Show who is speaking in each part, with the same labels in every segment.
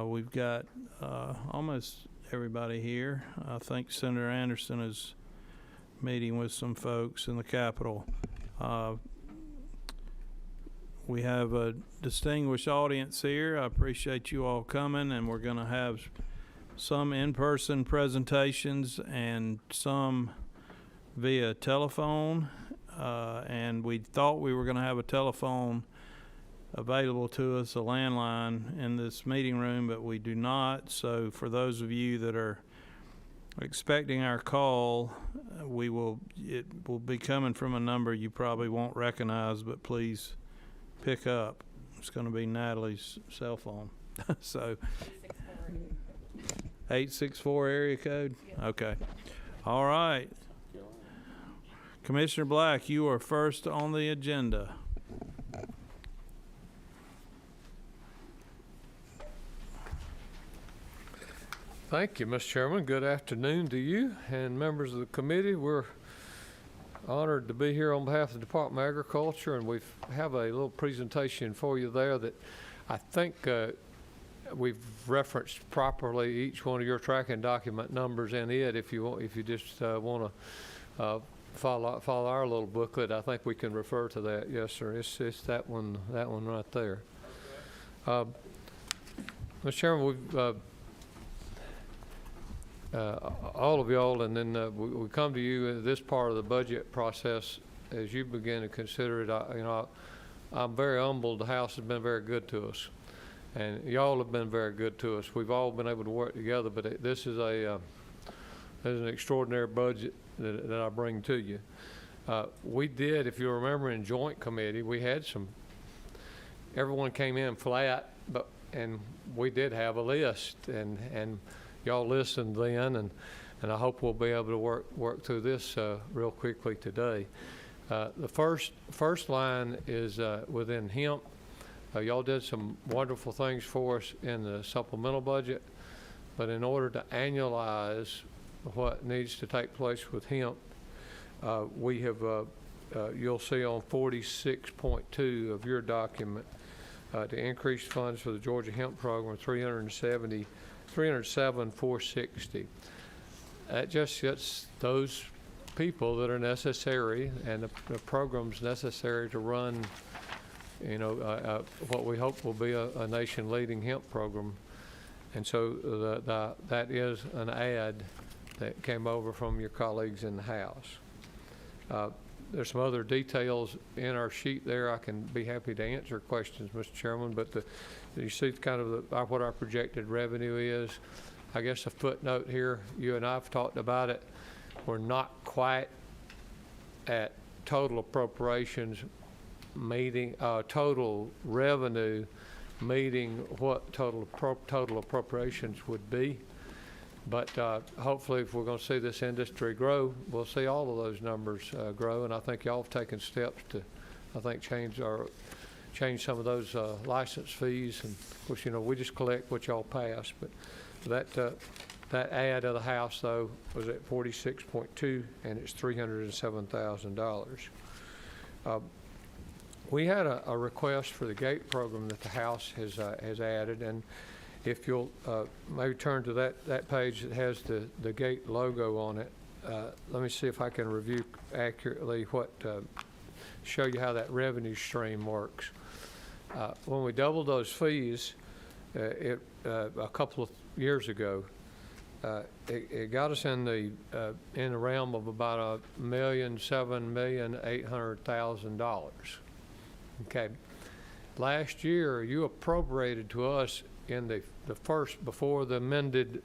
Speaker 1: We've got almost everybody here. I think Senator Anderson is meeting with some folks in the Capitol. We have a distinguished audience here. I appreciate you all coming, and we're going to have some in-person presentations and some via telephone. And we thought we were going to have a telephone available to us, a landline in this meeting room, but we do not. So for those of you that are expecting our call, it will be coming from a number you probably won't recognize, but please pick up. It's going to be Natalie's cell phone. So 864 area code? Yeah. Okay. All right. Commissioner Black, you are first on the agenda.
Speaker 2: Thank you, Mr. Chairman. Good afternoon to you and members of the committee. We're honored to be here on behalf of the Department of Agriculture, and we have a little presentation for you there that I think we've referenced properly each one of your tracking document numbers in it. If you just want to follow our little booklet, I think we can refer to that. Yes, sir. It's that one right there. Mr. Chairman, we've all of y'all, and then we come to you in this part of the budget process as you begin to consider it. I'm very humbled. The House has been very good to us, and y'all have been very good to us. We've all been able to work together, but this is an extraordinary budget that I bring to you. We did, if you remember, in joint committee, we had everyone came in flat, and we did have a list, and y'all listened then, and I hope we'll be able to work through this real quickly today. The first line is within hemp. Y'all did some wonderful things for us in the supplemental budget, but in order to annualize what needs to take place with hemp, we have, you'll see on 46.2 of your document, to increase funds for the Georgia Hemp Program, 307,460. That just gets those people that are necessary and the programs necessary to run, what we hope will be a nation-leading hemp program. And so that is an add that came over from your colleagues in the House. There's some other details in our sheet there. I can be happy to answer questions, Mr. Chairman, but you see kind of what our projected revenue is. I guess a footnote here, you and I have talked about it. We're not quite at total appropriations meeting, total revenue meeting what total appropriations would be. But hopefully, if we're going to see this industry grow, we'll see all of those numbers grow. And I think y'all have taken steps to, I think, change some of those license fees. And of course, we just collect what y'all pass. But that add of the House, though, was at 46.2, and it's $307,000. We had a request for the gate program that the House has added, and if you'll maybe turn to that page that has the gate logo on it, let me see if I can review accurately show you how that revenue stream works. When we doubled those fees, a couple of years ago, it got us in the realm of about $1,780,000. Okay. Last year, you appropriated to us in the first, before the amended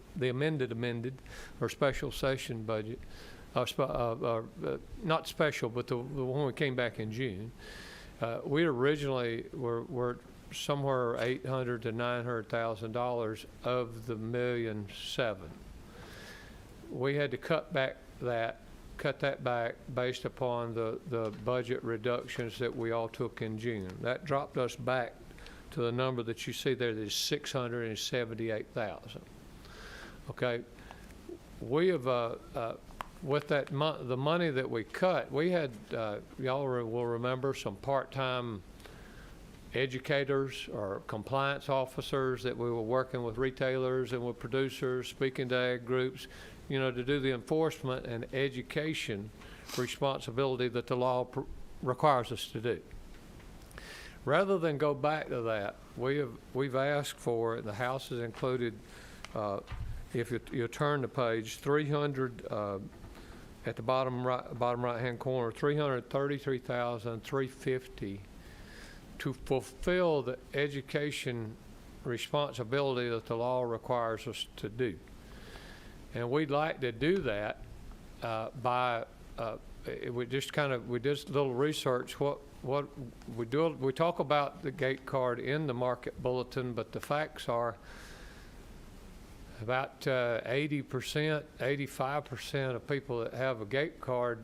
Speaker 2: or special session budget, not special, but the one we came back in June. We originally were somewhere $800,000 to $900,000 of the $1.7 million. We had to cut that back based upon the budget reductions that we all took in June. That dropped us back to the number that you see there, that is $678,000. Okay, we have with that the money that we cut, we had y'all will remember some part-time educators or compliance officers that we were working with retailers and with producers, speaking to ag groups, to do the enforcement and education responsibility that the law requires us to do. Rather than go back to that, we've asked for, the House has included, if you turn to page 300, at the bottom right-hand corner, $333,350 to fulfill the education responsibility that the law requires us to do. And we'd like to do that by we did a little research. What we do, we talk about the gate card in the market bulletin, but the facts are about 80%, 85% of people that have a gate card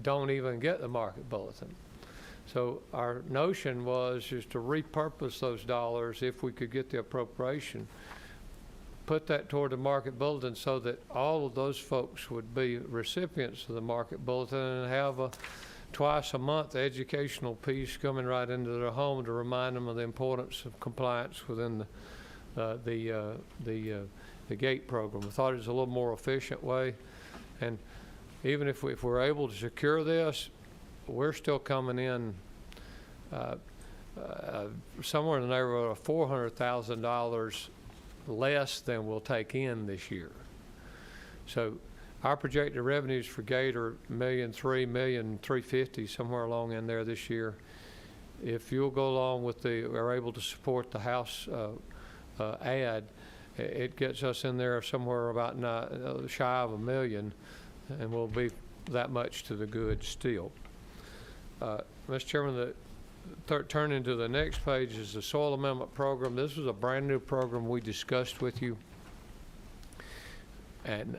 Speaker 2: don't even get the market bulletin. So our notion was just to repurpose those dollars, if we could get the appropriation, put that toward the market bulletin so that all of those folks would be recipients of the market bulletin and have a twice a month educational piece coming right into their home to remind them of the importance of compliance within the gate program. We thought it was a little more efficient way, and even if we're able to secure this, we're still coming in somewhere in the neighborhood of $400,000 less than we'll take in this year. So our projected revenues for gate are $1,350,000, somewhere along in there this year. If you'll go along with are able to support the House ad, it gets us in there somewhere about shy of $1 million, and we'll be that much to the good still. Mr. Chairman, turning to the next page is the soil amendment program. This was a brand new program we discussed with you, and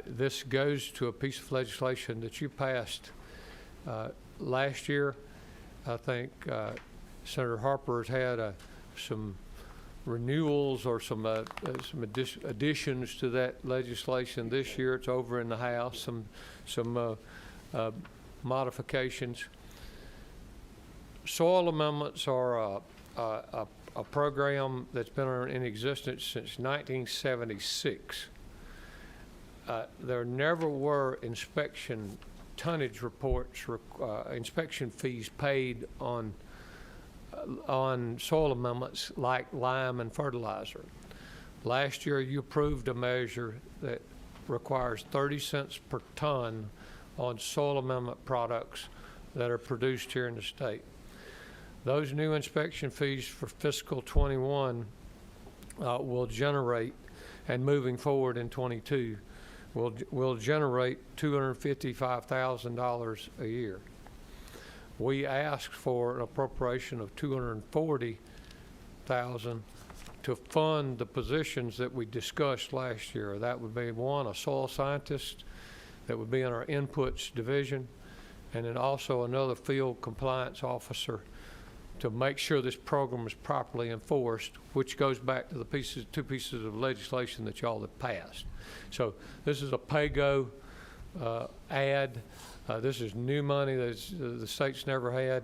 Speaker 2: this goes to a piece of legislation that you passed last year. I think Senator Harper has had some renewals or some additions to that legislation this year. It's over in the House, some modifications. Soil amendments are a program that's been in existence since 1976. There never were inspection tonnage reports, inspection fees paid on soil amendments like lime and fertilizer. Last year, you approved a measure that requires 30 cents per ton on soil amendment products that are produced here in the state. Those new inspection fees for fiscal 21 will generate, and moving forward in 22, will generate $255,000 a year. We asked for an appropriation of $240,000 to fund the positions that we discussed last year. That would be one, a soil scientist that would be in our inputs division, and then also another field compliance officer to make sure this program is properly enforced, which goes back to the two pieces of legislation that y'all have passed. So this is a pay-go ad. This is new money that the state's never had,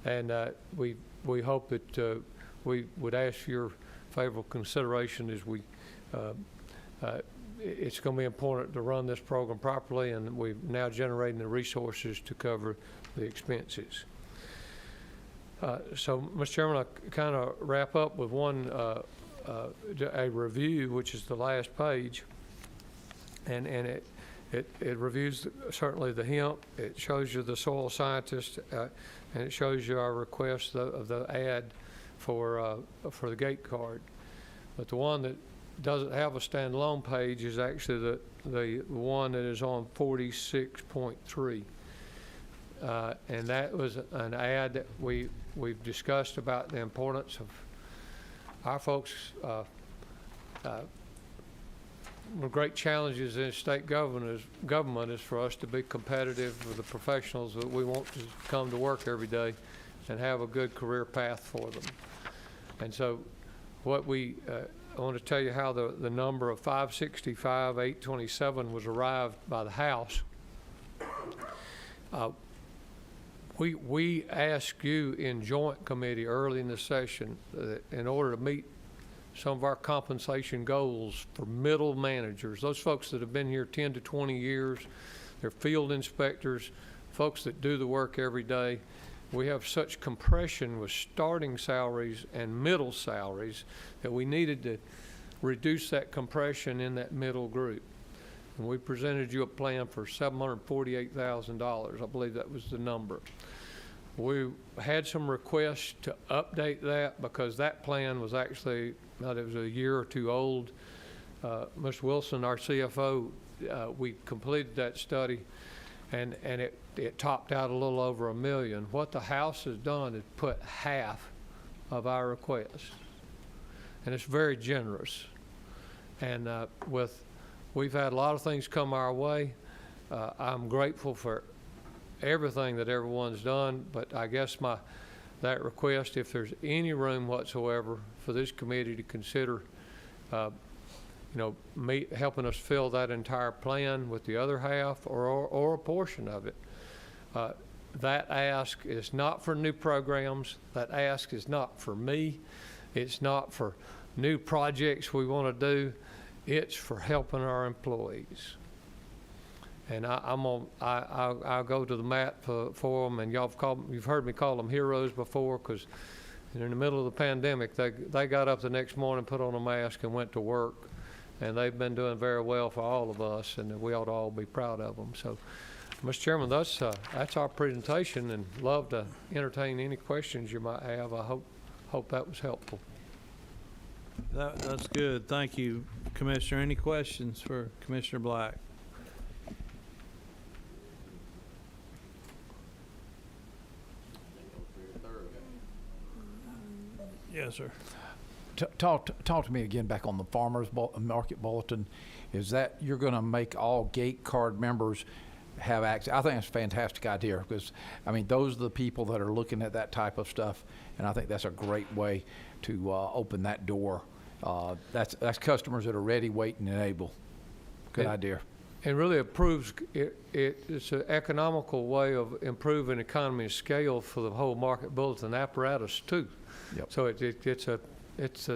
Speaker 2: and we hope that we would ask for your favorable consideration as it's going to be important to run this program properly, and we're now generating the resources to cover the expenses. So, Mr. Chairman, I'll kind of wrap up with a review, which is the last page, and it reviews certainly the hemp. It shows you the soil scientist, and it shows you our request of the ad for the gate card. But the one that doesn't have a standalone page is actually the one that is on 46.3. And that was an ad that we've discussed about the importance of our folks. One of the great challenges in state government is for us to be competitive with the professionals that we want to come to work every day and have a good career path for them. And so what I want to tell you how the number of 565,827 was arrived by the House. We asked you in joint committee early in the session in order to meet some of our compensation goals for middle managers, those folks that have been here 10 to 20 years, they're field inspectors, folks that do the work every day. We have such compression with starting salaries and middle salaries that we needed to reduce that compression in that middle group. And we presented you a plan for $748,000. I believe that was the number. We had some requests to update that because that plan was actually, it was a year or two old. Mr. Wilson, our CFO, we completed that study and it topped out a little over $1 million. What the House has done is put half of our request. And it's very generous. And we've had a lot of things come our way. I'm grateful for everything that everyone's done, but I guess that request, if there's any room whatsoever for this committee to consider, helping us fill that entire plan with the other half or a portion of it. That ask is not for new programs. That ask is not for me. It's not for new projects we want to do. It's for helping our employees. And I'll go to the mat for them, and you've heard me call them heroes before, because in the middle of the pandemic, they got up the next morning, put on a mask, and went to work, and they've been doing very well for all of us, and we ought to all be proud of them. So, Mr. Chairman, that's our presentation, and love to entertain any questions you might have. I hope that was helpful.
Speaker 1: That's good. Thank you, Commissioner. Any questions for Commissioner Black? Yes, sir.
Speaker 3: Talk to me again back on the farmers market bulletin. Is that you're going to make all gate card members have access? I think that's a fantastic idea, because I mean those are the people that are looking at that type of stuff, and I think that's a great way to open that door. That's customers that are ready, waiting, and able. Good idea.
Speaker 2: And really improves it's an economical way of improving economy of scale for the whole market bulletin apparatus too.
Speaker 3: Yep.
Speaker 2: So it's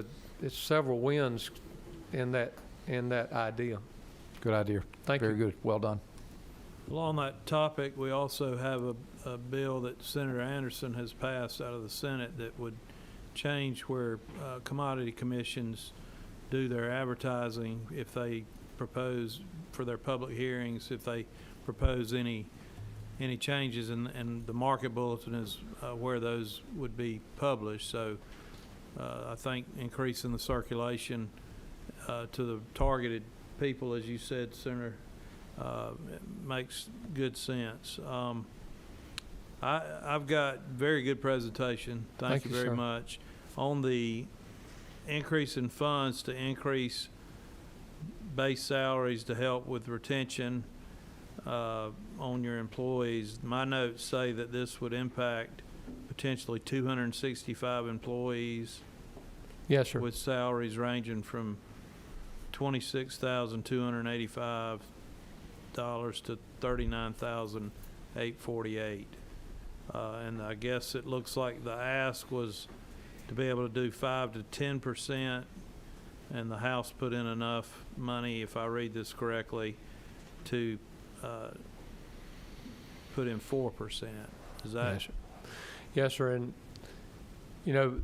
Speaker 2: several wins in that idea.
Speaker 3: Good idea.
Speaker 2: Thank you.
Speaker 3: Very good. Well done.
Speaker 1: Well, on that topic, we also have a bill that Senator Anderson has passed out of the Senate that would change where commodity commissions do their advertising if they propose for their public hearings, if they propose any changes, and the market bulletin is where those would be published. So I think increasing the circulation to the targeted people, as you said, Senator, makes good sense. I've got very good presentation. Thank you very much. On the increase in funds to increase base salaries to help with retention on your employees, my notes say that this would impact potentially 265 employees.
Speaker 2: Yes, sir.
Speaker 1: With salaries ranging from $26,285 to $39,848. And I guess it looks like the ask was to be able to do 5 to 10%, and the House put in enough money, if I read this correctly, to put in 4%. Is that?
Speaker 2: Yes, sir. Yes, sir. And you know,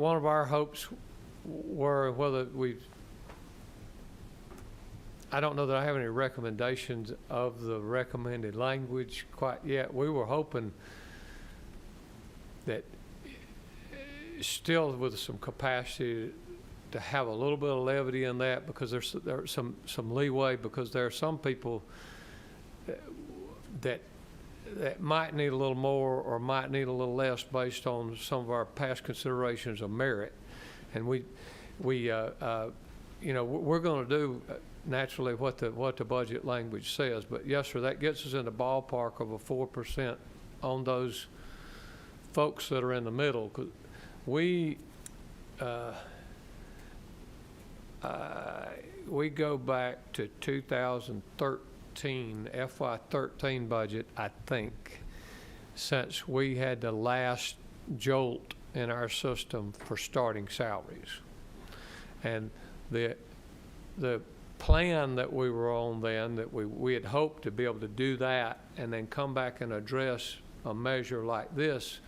Speaker 2: one of our hopes were whether I don't know that I have any recommendations of the recommended language quite yet. We were hoping that still with some capacity to have a little bit of levity in that, because there's some leeway, because there are some people that might need a little more or might need a little less based on some of our past considerations of merit. And we're going to do naturally what the budget language says. But yes, sir, that gets us in the ballpark of a 4% on those folks that are in the middle. 'Cause we go back to 2013 FY13 budget, I think, since we had the last jolt in our system for starting salaries. And the plan that we were on then, that we had hoped to be able to do that and then come back and address a measure like this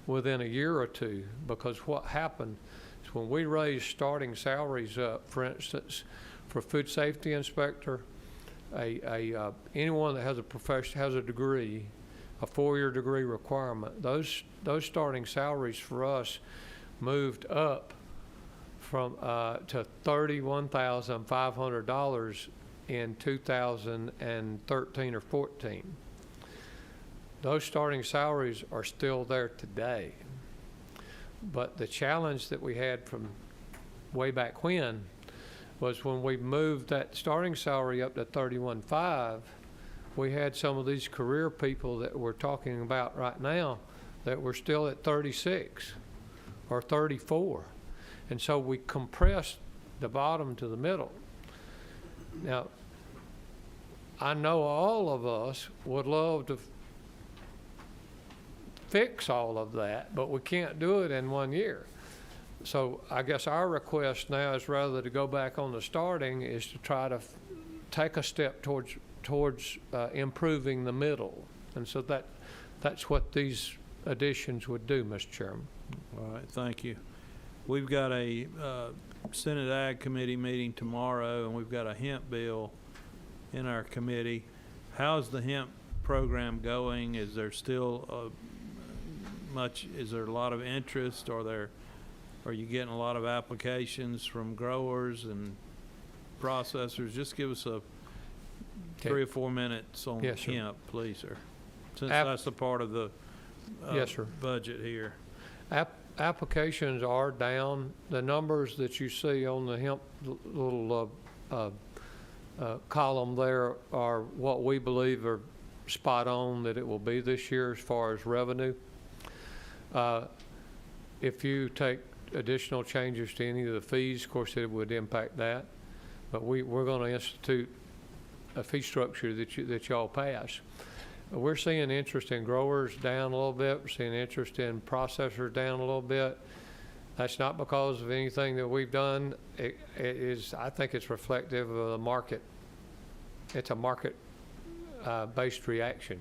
Speaker 2: within a year or two, because what happened is when we raised starting salaries up, for instance, for food safety inspector, anyone that has a profession, has a degree, a 4-year degree requirement, those starting salaries for us moved up from to $31,500 in 2013 or 14. Those starting salaries are still there today. But the challenge that we had from way back when was when we moved that starting salary up to $31,500, we had some of these career people that we're talking about right now that were still at 36 or 34. And so we compressed the bottom to the middle. Now, I know all of us would love to fix all of that, but we can't do it in 1 year. So I guess our request now is, rather to go back on the starting, is to try to take a step towards improving the middle. And so that's what these additions would do, Mr. Chairman.
Speaker 1: All right, thank you. We've got a Senate Ag Committee meeting tomorrow, and we've got a hemp bill in our committee. How's the hemp program going? Is there still is there a lot of interest? Are you getting a lot of applications from growers and processors? Just give us a 3 or 4 minutes on
Speaker 2: Yes, sir.
Speaker 1: hemp, please, sir, since that's a part of the
Speaker 2: Yes, sir.
Speaker 1: budget here.
Speaker 2: Applications are down. The numbers that you see on the hemp little column there are what we believe are spot on that it will be this year as far as revenue. If you take additional changes to any of the fees, of course, it would impact that. But we're going to institute a fee structure that y'all pass. We're seeing interest in growers down a little bit. We're seeing interest in processors down a little bit. That's not because of anything that we've done. It is, I think it's reflective of the market. It's a market-based reaction.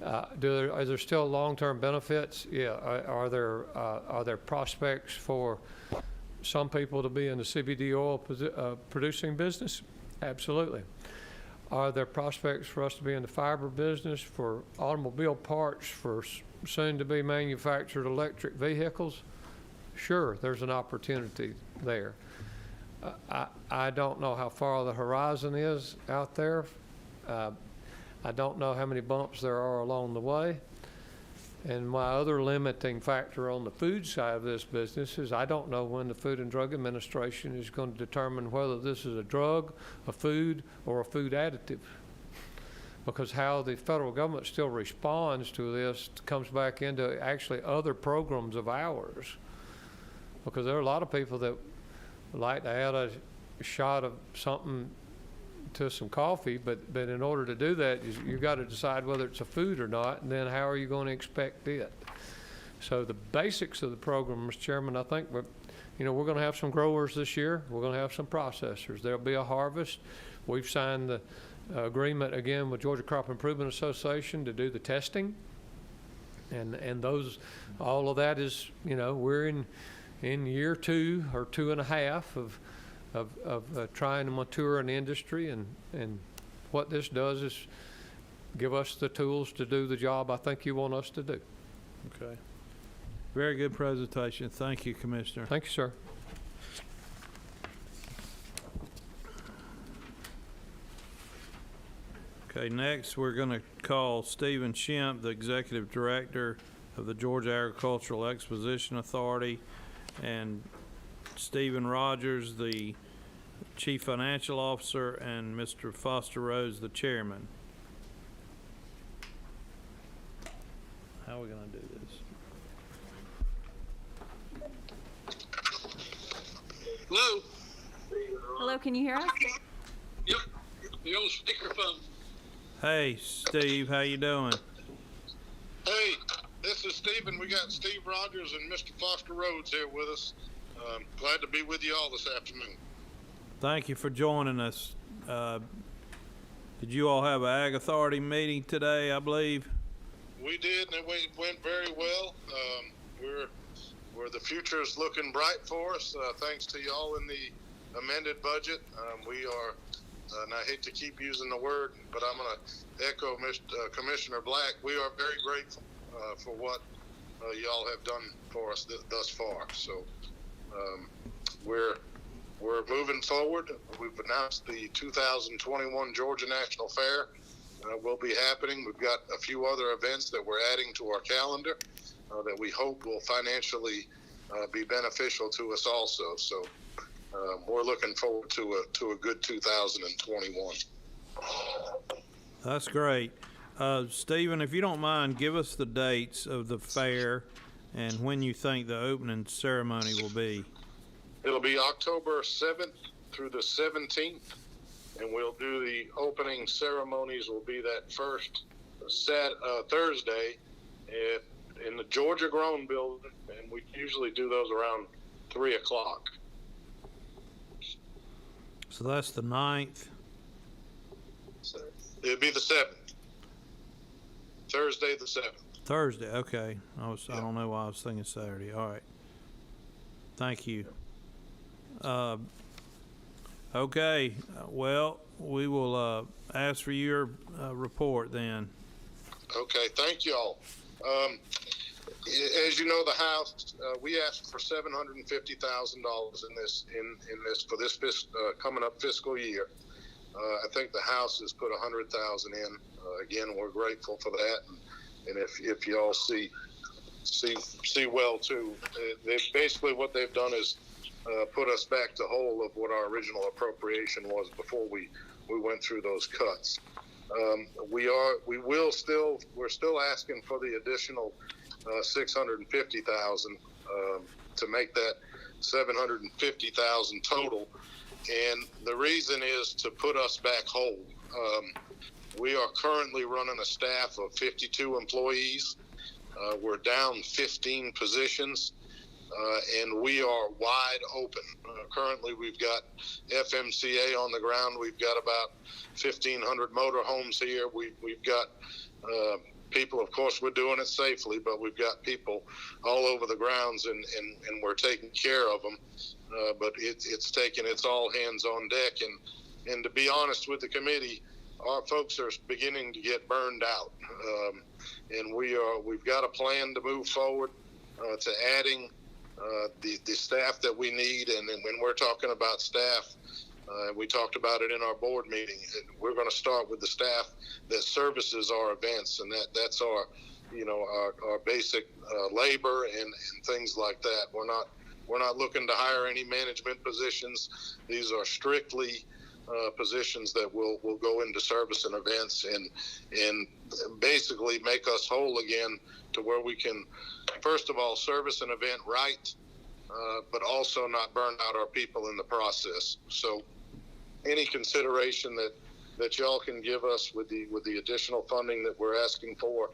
Speaker 2: Are there still long-term benefits? Yeah. Are there prospects for some people to be in the CBD oil producing business? Absolutely. Are there prospects for us to be in the fiber business, for automobile parts, for soon-to-be manufactured electric vehicles? Sure, there's an opportunity there. I don't know how far the horizon is out there. I don't know how many bumps there are along the way. And my other limiting factor on the food side of this business is I don't know when the Food and Drug Administration is going to determine whether this is a drug, a food, or a food additive. Because how the federal government still responds to this comes back into actually other programs of ours. Because there are a lot of people that like to add a shot of something to some coffee, but in order to do that, you've got to decide whether it's a food or not, and then how are you going to expect it? So the basics of the program, Mr. Chairman, I think we're going to have some growers this year. We're going to have some processors. There'll be a harvest. We've signed the agreement again with Georgia Crop Improvement Association to do the testing, and those, all of that is, we're in year 2 or 2.5 of trying to mature an industry, and what this does is give us the tools to do the job I think you want us to do.
Speaker 1: Okay. Very good presentation. Thank you, Commissioner.
Speaker 2: Thank you, sir.
Speaker 1: Okay, next we're going to call Stephen Shemp, the Executive Director of the Georgia Agricultural Exposition Authority, and Stephen Rogers, the Chief Financial Officer, and Mr. Foster Rose, the Chairman. How are we going to do this?
Speaker 4: Hello.
Speaker 5: Hello, can you hear us?
Speaker 4: Yep. the old speakerphone.
Speaker 1: Hey, Steve, how you doing?
Speaker 4: Hey, this is Steve, and we got Steve Rogers and Mr. Foster Rhodes here with us. Glad to be with you all this afternoon.
Speaker 1: Thank you for joining us. Did you all have an Ag Authority meeting today, I believe?
Speaker 4: We did, and it went very well. The future is looking bright for us, thanks to y'all in the amended budget. We are, and I hate to keep using the word, but I'm going to echo Commissioner Black. We are very grateful for what y'all have done for us thus far. So we're moving forward. We've announced the 2021 Georgia National Fair will be happening. We've got a few other events that we're adding to our calendar that we hope will financially be beneficial to us also. So we're looking forward to a good 2021.
Speaker 1: That's great. Stephen, if you don't mind, give us the dates of the fair and when you think the opening ceremony will be.
Speaker 4: It'll be October 7th through the 17th, and we'll do the opening ceremonies will be that first Thursday in the Georgia Grown building, and we usually do those around 3 o'clock.
Speaker 1: So that's the 9th.
Speaker 4: It'll be the 7th. Thursday the 7th.
Speaker 1: Thursday, okay. I don't know why I was thinking Saturday. All right. Thank you. Okay, well, we will ask for your report then.
Speaker 4: Okay, thank you all. As you know, the House we asked for $750,000 in this for this coming up fiscal year. I think the House has put $100,000 in. Again, we're grateful for that, and if you all see well too, basically what they've done is put us back to whole of what our original appropriation was before we went through those cuts. We're still asking for the additional $650,000 to make that $750,000 total, and the reason is to put us back whole. We are currently running a staff of 52 employees. We're down 15 positions. And we are wide open. Currently, we've got FMCA on the ground. We've got about 1,500 motorhomes here. We've got people, of course, we're doing it safely, but we've got people all over the grounds, and we're taking care of them. But it's all hands on deck. And to be honest with the committee, our folks are beginning to get burned out. And we've got a plan to move forward to adding the staff that we need. And then when we're talking about staff, we talked about it in our board meeting. We're going to start with the staff that services our events, and that's our basic labor and things like that. We're not looking to hire any management positions. These are strictly positions that will go into service and events and basically make us whole again to where we can, first of all, service an event right, but also not burn out our people in the process. So any consideration that y'all can give us with the additional funding that we're asking for,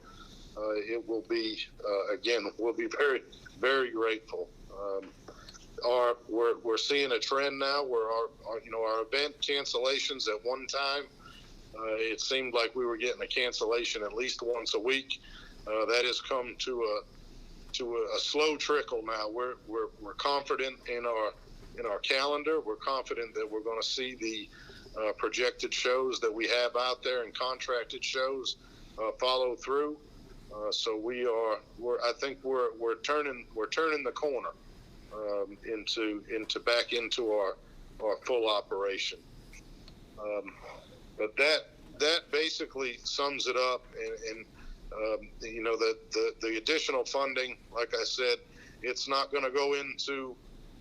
Speaker 4: it will be, again, we'll be very, very grateful. We're seeing a trend now where our event cancellations at one time, it seemed like we were getting a cancellation at least once a week. That has come to a slow trickle now. We're confident in our calendar. We're confident that we're going to see the projected shows that we have out there and contracted shows follow through. So I think we're turning the corner back into our full operation. But that basically sums it up. And the additional funding, like I said, it's not going to go into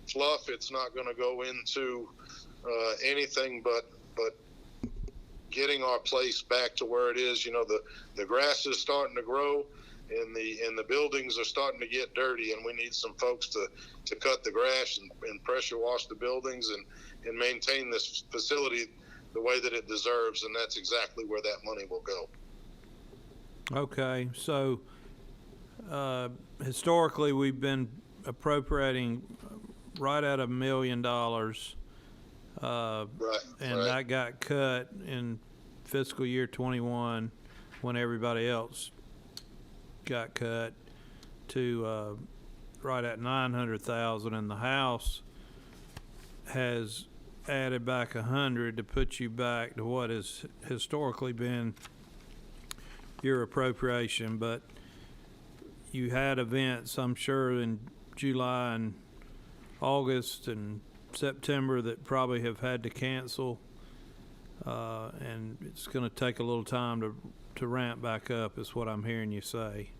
Speaker 4: fluff. It's not going to go into anything but getting our place back to where it is. The grass is starting to grow, and the buildings are starting to get dirty, and we need some folks to cut the grass and pressure wash the buildings and maintain this facility the way that it deserves, and that's exactly where that money will go.
Speaker 1: Okay, so historically, we've been appropriating right at $1 million,
Speaker 4: Right.
Speaker 1: and
Speaker 4: right.
Speaker 1: that got cut in fiscal year 21 when everybody else got cut to right at 900,000, and the House has added back 100 to put you back to what has historically been your appropriation. But you had events, I'm sure, in July and August and September that probably have had to cancel, and it's going to take a little time to ramp back up, is what I'm hearing you say,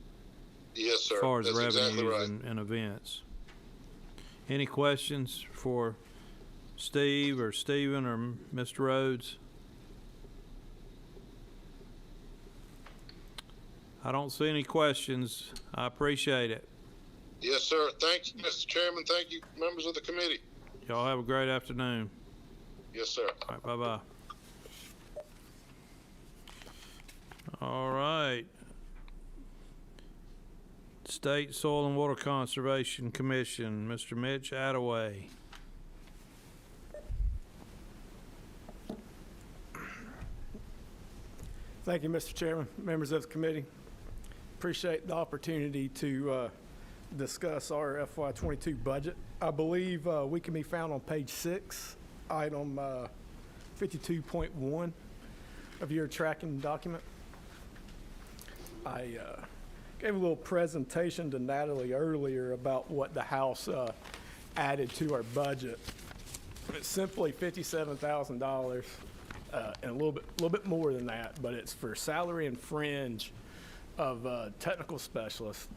Speaker 4: Yes, sir.
Speaker 1: as far as
Speaker 4: That's
Speaker 1: revenues
Speaker 4: exactly right.
Speaker 1: and events. Any questions for Steve or Stephen or Mr. Rhodes? I don't see any questions. I appreciate it.
Speaker 4: Yes, sir. Thank you, Mr. Chairman. Thank you, members of the committee.
Speaker 1: Y'all have a great afternoon.
Speaker 4: Yes, sir.
Speaker 1: All right, bye-bye. All right. State Soil and Water Conservation Commission, Mr. Mitch Attaway.
Speaker 5: Thank you, Mr. Chairman, members of the committee. Appreciate the opportunity to discuss our FY22 budget. I believe we can be found on page 6, item 52.1 of your tracking document. I gave a little presentation to Natalie earlier about what the House added to our budget. It's simply $57,000 and a little bit more than that, but it's for salary and fringe of technical specialists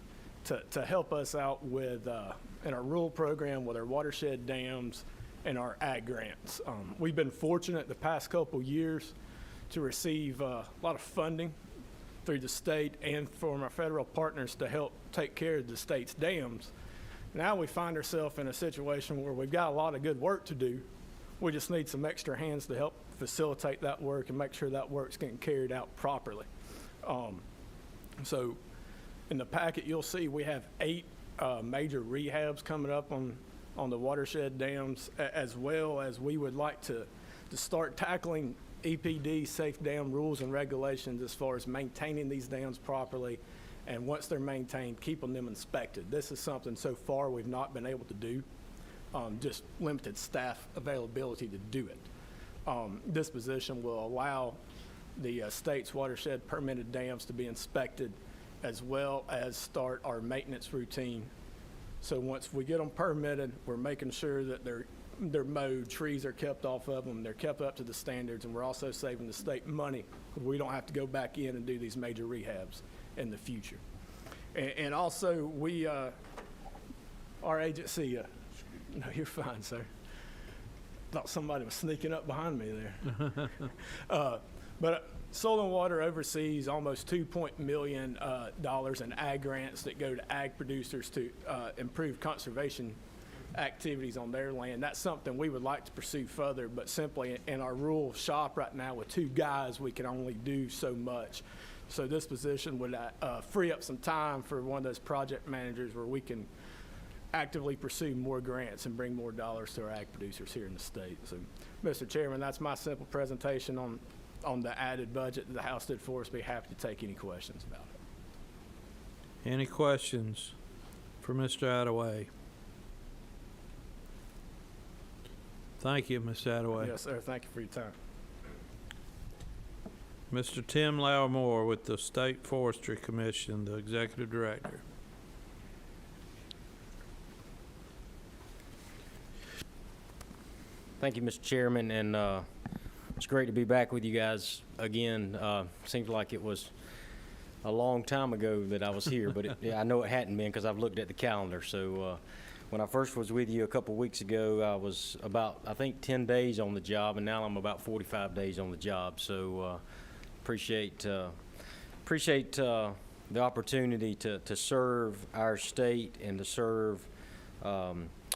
Speaker 5: to help us out with in our rural program with our watershed dams and our ag grants. We've been fortunate the past couple years to receive a lot of funding through the state and from our federal partners to help take care of the state's dams. Now we find ourselves in a situation where we've got a lot of good work to do. We just need some extra hands to help facilitate that work and make sure that work's getting carried out properly. So in the packet, you'll see we have 8 major rehabs coming up on the watershed dams, as well as we would like to start tackling EPD safe dam rules and regulations as far as maintaining these dams properly, and once they're maintained, keeping them inspected. This is something so far we've not been able to do, just limited staff availability to do it. This position will allow the state's watershed permitted dams to be inspected, as well as start our maintenance routine. So once we get them permitted, we're making sure that they're mowed, trees are kept off of them, they're kept up to the standards, and we're also saving the state money. We don't have to go back in and do these major rehabs in the future. And also, we, our agency, no, you're fine, sir. Thought somebody was sneaking up behind me there. But Soil and Water oversees almost $2 million in ag grants that go to ag producers to improve conservation activities on their land. That's something we would like to pursue further, but simply in our rural shop right now with 2 guys, we can only do so much. So this position would free up some time for one of those project managers where we can actively pursue more grants and bring more dollars to our ag producers here in the state. So, Mr. Chairman, that's my simple presentation on the added budget that the House did for us. Be happy to take any questions about it.
Speaker 1: Any questions for Mr. Attaway? Thank you, Mr. Attaway.
Speaker 5: Yes, sir. Thank you for your time.
Speaker 1: Mr. Tim Lowermore with the State Forestry Commission, the Executive Director.
Speaker 6: Thank you, Mr. Chairman, and it's great to be back with you guys again. Seems like it was a long time ago that I was here, but yeah, I know it hadn't been because I've looked at the calendar. So when I first was with you a couple weeks ago, I was about, I think, 10 days on the job, and now I'm about 45 days on the job. So appreciate the opportunity to serve our state and to serve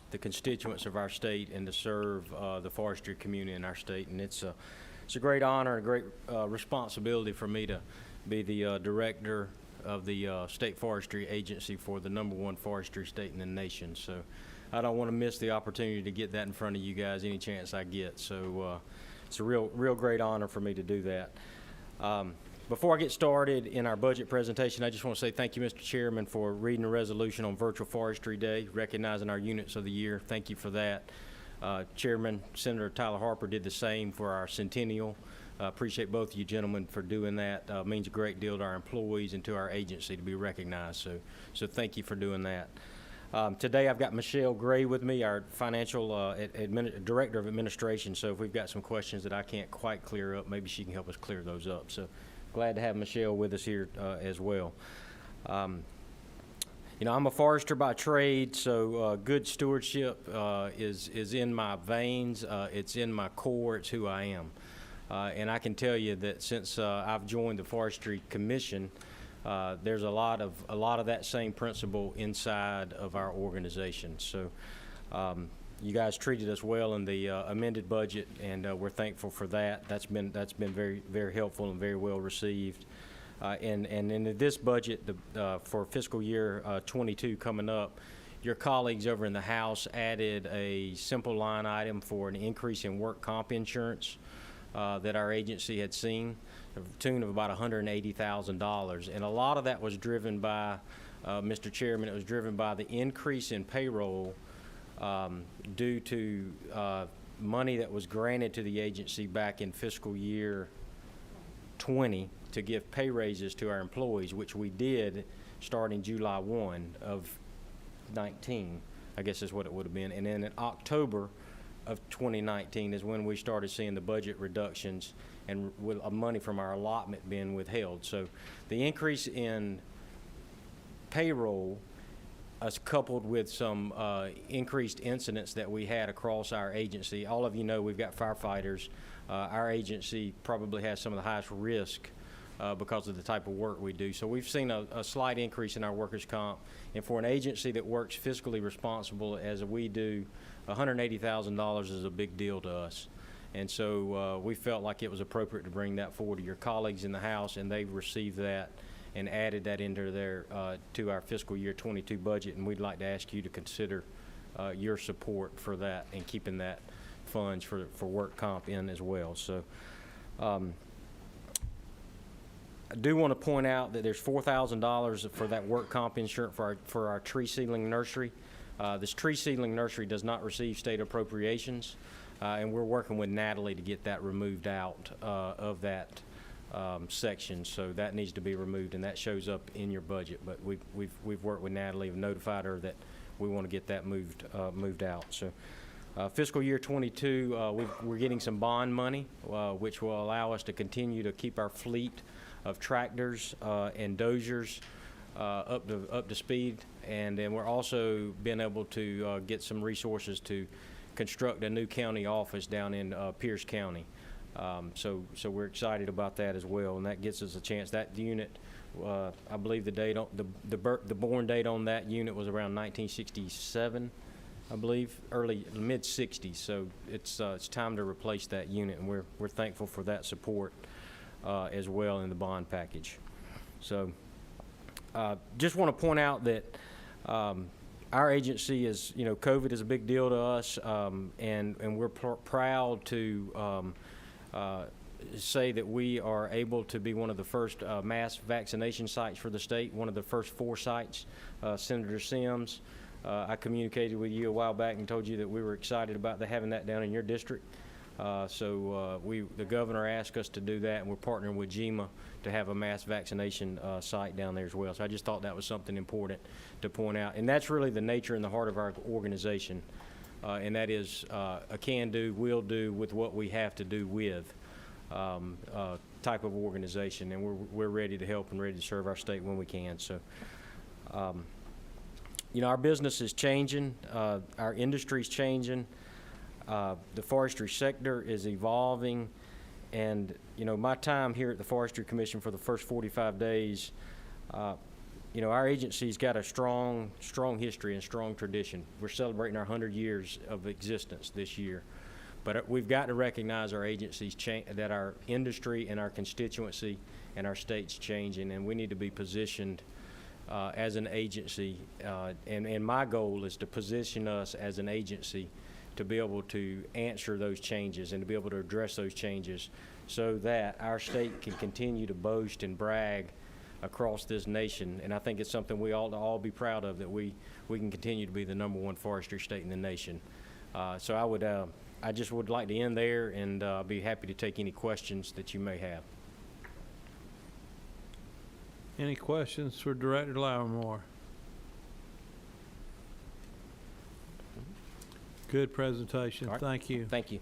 Speaker 6: the constituents of our state and to serve the forestry community in our state. And it's it's a great honor and a great responsibility for me to be the director of the State Forestry Agency for the #1 forestry state in the nation. So I don't want to miss the opportunity to get that in front of you guys any chance I get. So it's a real great honor for me to do that. Before I get started in our budget presentation, I just want to say thank you, Mr. Chairman, for reading the resolution on Virtual Forestry Day, recognizing our units of the year. Thank you for that. Chairman Senator Tyler Harper did the same for our centennial. Appreciate both of you gentlemen for doing that. Means a great deal to our employees and to our agency to be recognized. So thank you for doing that. Today I've got Michelle Gray with me, our financial director of administration. So if we've got some questions that I can't quite clear up, maybe she can help us clear those up. So glad to have Michelle with us here as well. You know, I'm a forester by trade, so good stewardship is in my veins. It's in my core. It's who I am. And I can tell you that since I've joined the Forestry Commission, there's a lot of that same principle inside of our organization. So you guys treated us well in the amended budget, and we're thankful for that. That's been very helpful and very well received. And in this budget for fiscal year 22 coming up, your colleagues over in the House added a simple line item for an increase in work comp insurance that our agency had seen, to the tune of about $180,000. And a lot of that was driven by, Mr. Chairman, it was driven by the increase in payroll due to money that was granted to the agency back in fiscal year 20 to give pay raises to our employees, which we did starting July 1 of 19, I guess is what it would have been. And then in October of 2019 is when we started seeing the budget reductions and with money from our allotment being withheld. So the increase in payroll coupled with some increased incidents that we had across our agency. All of you know we've got firefighters. Our agency probably has some of the highest risk because of the type of work we do. So we've seen a slight increase in our workers' comp. And for an agency that works fiscally responsible as we do, $180,000 is a big deal to us. And so we felt like it was appropriate to bring that forward to your colleagues in the House, and they've received that and added that into their to our fiscal year 22 budget. And we'd like to ask you to consider your support for that and keeping that funds for work comp in as well. So I do want to point out that there's $4,000 for that work comp insurance for our tree seedling nursery. This tree seedling nursery does not receive state appropriations, and we're working with Natalie to get that removed out of that section. So that needs to be removed, and that shows up in your budget. But we've worked with Natalie and notified her that we want to get that moved out. So fiscal year 22, we're getting some bond money, which will allow us to continue to keep our fleet of tractors and dozers up to speed, and then we're also been able to get some resources to construct a new county office down in Pierce County. So we're excited about that as well, and that gives us a chance. That unit, I believe the date on the born date on that unit was around 1967, I believe, mid 60s. So it's time to replace that unit, and we're thankful for that support as well in the bond package. So just want to point out that our agency is, you know, COVID is a big deal to us, and we're proud to say that we are able to be one of the first mass vaccination sites for the state, one of the first 4 sites. Senator Sims, I communicated with you a while back and told you that we were excited about having that down in your district. So the governor asked us to do that, and we're partnering with GEMA to have a mass vaccination site down there as well. So I just thought that was something important to point out. And that's really the nature and the heart of our organization, and that is a can-do, will-do with what we have to do with type of organization. And we're ready to help and ready to serve our state when we can. So, you know, our business is changing. Our industry's changing. The forestry sector is evolving, and you know, my time here at the Forestry Commission for the first 45 days, you know, our agency's got a strong history and strong tradition. We're celebrating our 100 years of existence this year, But we've got to recognize our agencies that our industry and our constituency and our state's changing, and we need to be positioned as an agency. And my goal is to position us as an agency to be able to answer those changes and to be able to address those changes so that our state can continue to boast and brag across this nation. And I think it's something we ought to all be proud of, that we can continue to be the #1 forestry state in the nation. So I just would like to end there, and be happy to take any questions that you may have.
Speaker 1: Any questions for Director Loudermore? Good presentation.
Speaker 6: All right.
Speaker 1: Thank you.
Speaker 6: Thank you.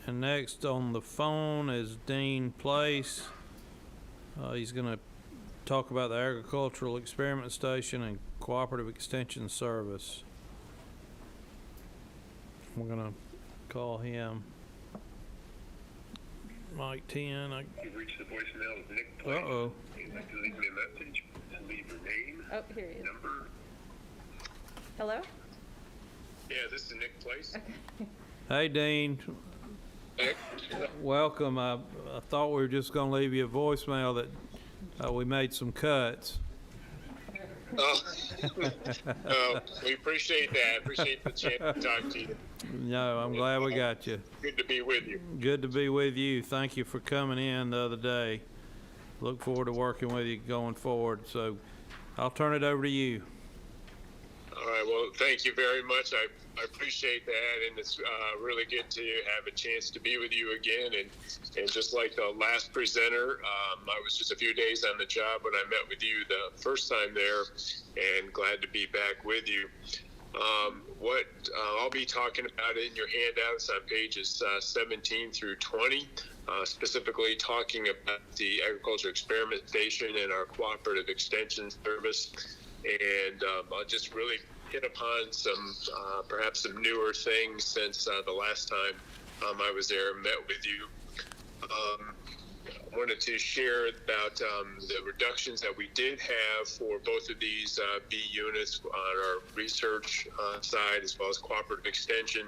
Speaker 1: And next on the phone is Dean Place. He's going to talk about the Agricultural Experiment Station and Cooperative Extension Service. We're going to call him Mike 10.
Speaker 7: You've reached the voicemail of Nick Place.
Speaker 1: Uh-oh.
Speaker 7: If you'd like to leave me a message, leave your name,
Speaker 8: Oh, here he is.
Speaker 7: number.
Speaker 8: Hello?
Speaker 7: Yeah, this is Nick Place.
Speaker 1: Hey, Dean.
Speaker 4: Nick?
Speaker 1: Welcome. I thought we were just going to leave you a voicemail that we made some cuts.
Speaker 4: We appreciate that. Appreciate the chance to talk to you.
Speaker 1: No, I'm glad we got you.
Speaker 4: Good to be with you.
Speaker 1: Good to be with you. Thank you for coming in the other day. Look forward to working with you going forward. So I'll turn it over to you.
Speaker 4: All right. Well, thank you very much. I appreciate that, and it's really good to have a chance to be with you again. And just like the last presenter, I was just a few days on the job when I met with you the first time there, and glad to be back with you. What I'll be talking about in your handouts on pages 17 through 20, specifically talking about the Agriculture Experiment Station and our Cooperative Extension Service. And I'll just really hit upon some, perhaps some newer things since the last time I was there and met with you. I wanted to share about the reductions that we did have for both of these B units on our research side, as well as cooperative extension.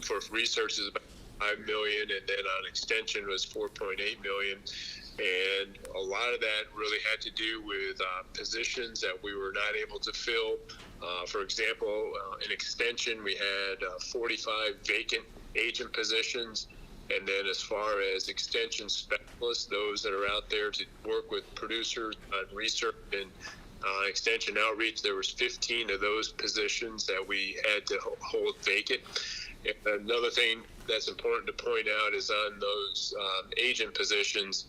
Speaker 4: For research is about $5 million, and then on extension was $4.8 million. And a lot of that really had to do with positions that we were not able to fill. For example, in extension, we had 45 vacant agent positions. And then as far as extension specialists, those that are out there to work with producers on research and extension outreach, there was 15 of those positions that we had to hold vacant. And another thing that's important to point out is on those agent positions,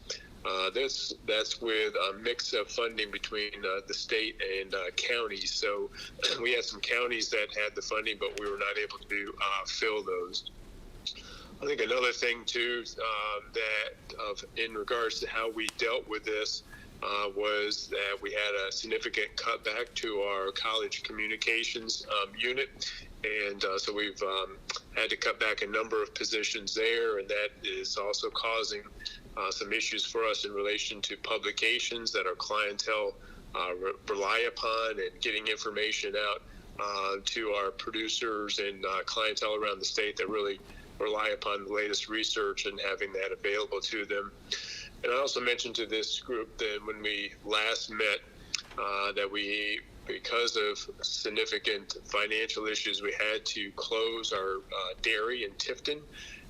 Speaker 4: that's with a mix of funding between the state and counties. So we had some counties that had the funding, but we were not able to fill those. I think another thing too in regards to how we dealt with this was that we had a significant cutback to our college communications unit, and so we've had to cut back a number of positions there, and that is also causing some issues for us in relation to publications that our clientele rely upon, and getting information out to our producers and clientele around the state that really rely upon the latest research and having that available to them. And I also mentioned to this group that when we last met that we, because of significant financial issues, we had to close our dairy in Tifton,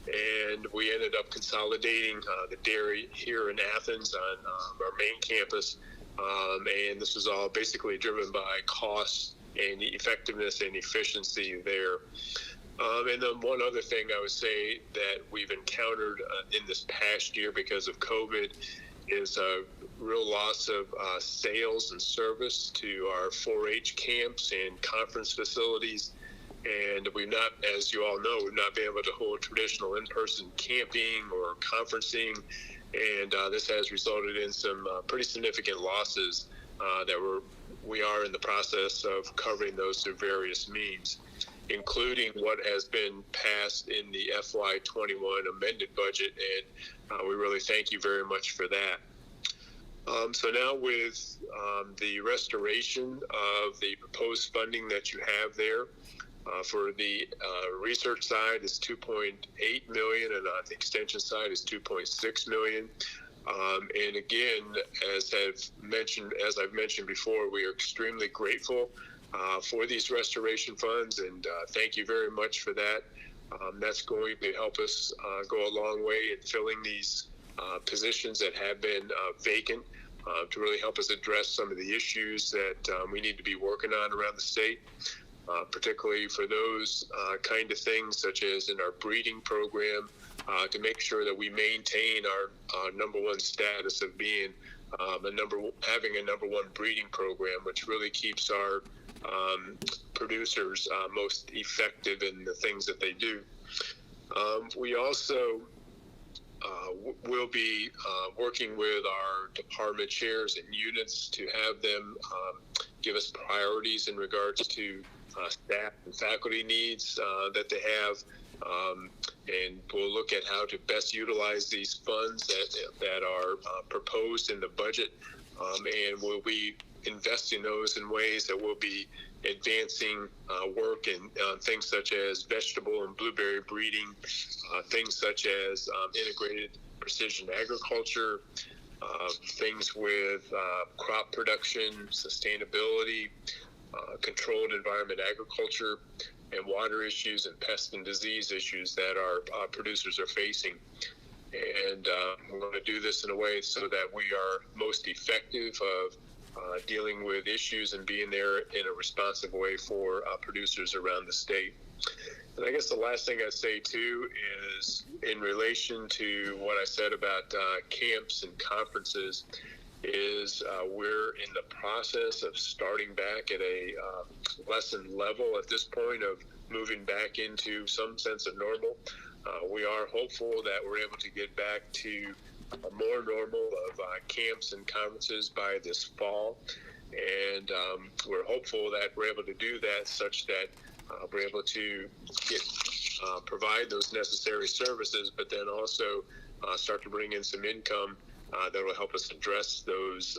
Speaker 4: and we ended up consolidating the dairy here in Athens on our main campus, and this was all basically driven by costs and effectiveness and efficiency there. And then one other thing I would say that we've encountered in this past year because of COVID is a real loss of sales and service to our 4-H camps and conference facilities. And we've not, as you all know, we've not been able to hold traditional in-person camping or conferencing. And this has resulted in some pretty significant losses that we are in the process of covering those through various means, including what has been passed in the FY21 amended budget, and we really thank you very much for that. So now with the restoration of the proposed funding that you have there,
Speaker 7: For the research side is 2.8 million, and on the extension side is 2.6 million. And again, as I've mentioned before, we are extremely grateful for these restoration funds, and thank you very much for that. That's going to help us go a long way in filling these positions that have been vacant, to really help us address some of the issues that we need to be working on around the state, particularly for those kind of things, such as in our breeding program, to make sure that we maintain our number one status of being having a number one breeding program, which really keeps our producers most effective in the things that they do. We also will be working with our department chairs and units to have them give us priorities in regards to staff and faculty needs that they have, and we'll look at how to best utilize these funds that are proposed in the budget, and we'll be investing those in ways that will be advancing work in things such as vegetable and blueberry breeding, things such as integrated precision agriculture, things with crop production, sustainability, controlled environment agriculture, and water issues and pest and disease issues that our producers are facing. And we're going to do this in a way so that we are most effective of dealing with issues and being there in a responsive way for producers around the state. And I guess the last thing I'd say too is in relation to what I said about camps and conferences is we're in the process of starting back at a lesson level at this point of moving back into some sense of normal. We are hopeful that we're able to get back to more normal of camps and conferences by this fall, and we're hopeful that we're able to do that such that we're able to provide those necessary services, but then also start to bring in some income that will help us address those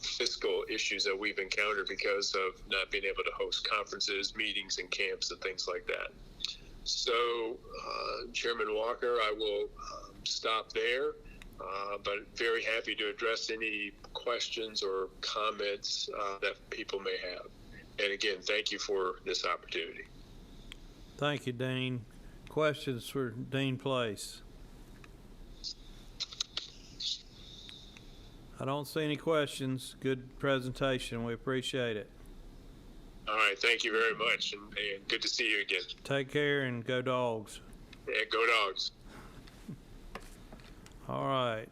Speaker 7: fiscal issues that we've encountered because of not being able to host conferences, meetings, and camps and things like that. So, Chairman Walker, I will stop there, but very happy to address any questions or comments that people may have. And again, thank you for this opportunity.
Speaker 1: Thank you, Dean. Questions for Dean Place? I don't see any questions. Good presentation. We appreciate it.
Speaker 7: All right. Thank you very much. And good to see you again.
Speaker 1: Take care and go Dogs.
Speaker 7: Yeah, go Dogs.
Speaker 1: All right.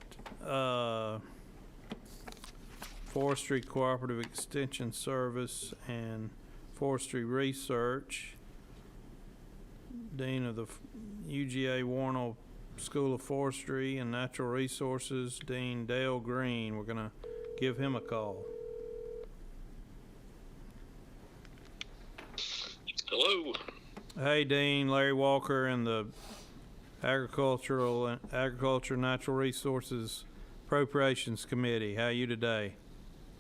Speaker 1: Forestry Cooperative Extension Service and Forestry Research. Dean of the UGA Warnell School of Forestry and Natural Resources, Dean Dale Green. We're going to give him a call.
Speaker 7: Hello.
Speaker 1: Hey, Dean. Larry Walker and the Agriculture Natural Resources Appropriations Committee. How are you today?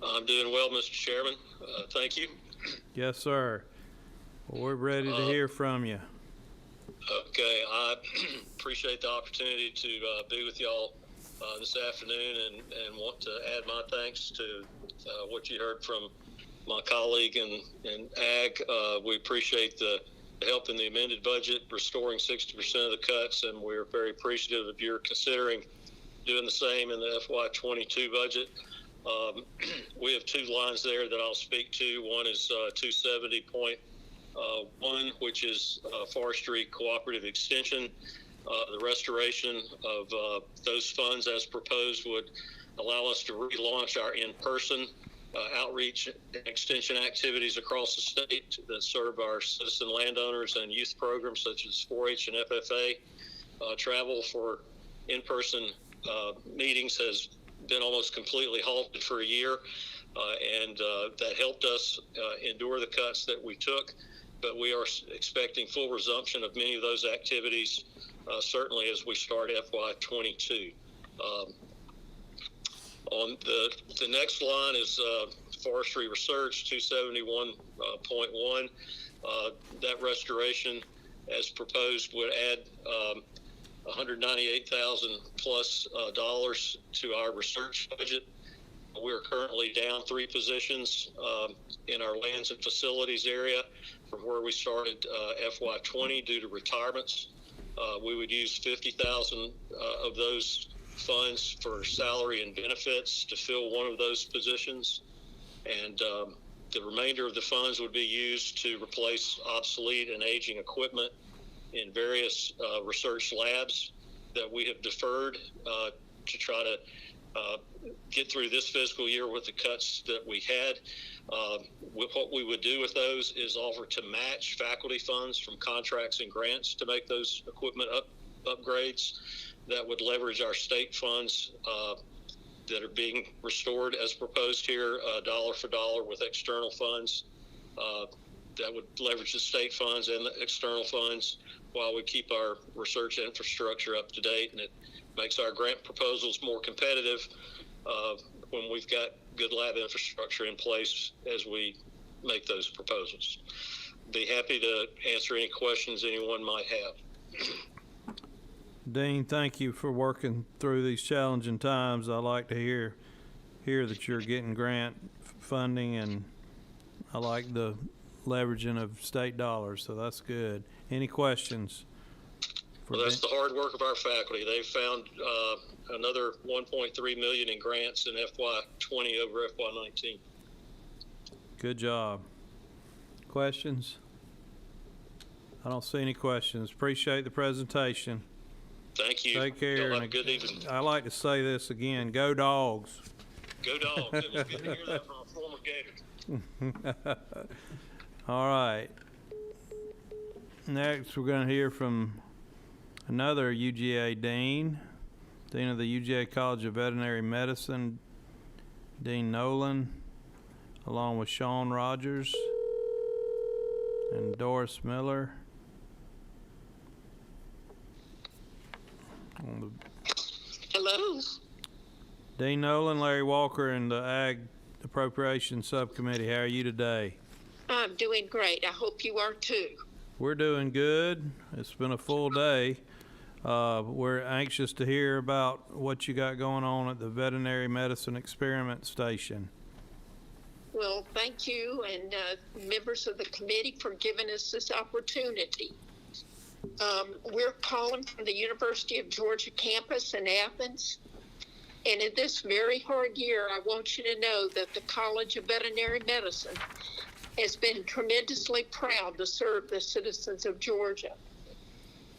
Speaker 9: I'm doing well, Mr. Chairman. Thank you.
Speaker 1: Yes, sir. Well, we're ready to hear from you.
Speaker 9: Okay, I appreciate the opportunity to be with y'all this afternoon and want to add my thanks to what you heard from my colleague in Ag. We appreciate the help in the amended budget, restoring 60% of the cuts, and we're very appreciative of your considering doing the same in the FY22 budget. We have two lines there that I'll speak to. One is 270.1, which is Forestry Cooperative Extension. The restoration of those funds as proposed would allow us to relaunch our in-person outreach and extension activities across the state that serve our citizen landowners and youth programs such as 4-H and FFA. Travel for in-person meetings has been almost completely halted for a year, and that helped us endure the cuts that we took. But we are expecting full resumption of many of those activities, certainly as we start FY22. On the next line is forestry research, 271.1. That restoration, as proposed, would add $198,000 plus dollars to our research budget. We're currently down 3 positions in our lands and facilities area from where we started FY20 due to retirements. We would use 50,000 of those funds for salary and benefits to fill one of those positions, and the remainder of the funds would be used to replace obsolete and aging equipment in various research labs that we have deferred to try to get through this fiscal year with the cuts that we had. What we would do with those is offer to match faculty funds from contracts and grants to make those equipment upgrades. That would leverage our state funds that are being restored as proposed here, dollar for dollar with external funds. That would leverage the state funds and the external funds while we keep our research infrastructure up to date, and it makes our grant proposals more competitive when we've got good lab infrastructure in place as we make those proposals. Be happy to answer any questions anyone might have.
Speaker 1: Dean, thank you for working through these challenging times. I like to hear that you're getting grant funding, and I like the leveraging of state dollars, so that's good. Any questions?
Speaker 9: Well, that's the hard work of our faculty. They've found another $1.3 million in grants in FY20 over FY19.
Speaker 1: Good job. Questions? I don't see any questions. Appreciate the presentation.
Speaker 9: Thank you.
Speaker 1: Take care.
Speaker 9: Y'all have a good evening.
Speaker 1: I like to say this again, go Dogs.
Speaker 9: Go Dogs. It was good to hear that from a former Gator.
Speaker 1: All right. Next, we're going to hear from another UGA Dean of the UGA College of Veterinary Medicine, Dean Nolan, along with Sean Rogers and Doris Miller.
Speaker 10: Hello.
Speaker 1: Dean Nolan, Larry Walker, and the Ag Appropriations Subcommittee. How are you today?
Speaker 10: I'm doing great. I hope you are too.
Speaker 1: We're doing good. It's been a full day. We're anxious to hear about what you got going on at the Veterinary Medicine Experiment Station.
Speaker 10: Well, thank you and members of the committee for giving us this opportunity. We're calling from the University of Georgia campus in Athens. And in this very hard year, I want you to know that the College of Veterinary Medicine has been tremendously proud to serve the citizens of Georgia.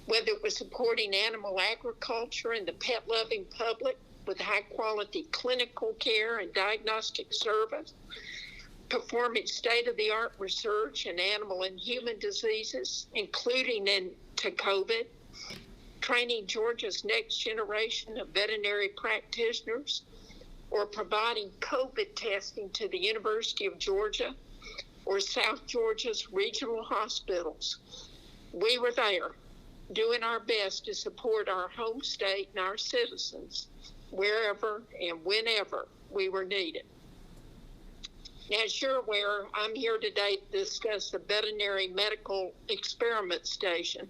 Speaker 10: Whether it was supporting animal agriculture and the pet-loving public with high-quality clinical care and diagnostic service, performing state-of-the-art research in animal and human diseases, including into COVID, training Georgia's next generation of veterinary practitioners, or providing COVID testing to the University of Georgia or South Georgia's regional hospitals. We were there, doing our best to support our home state and our citizens wherever and whenever we were needed. Now, as you're aware, I'm here today to discuss the Veterinary Medical Experiment Station,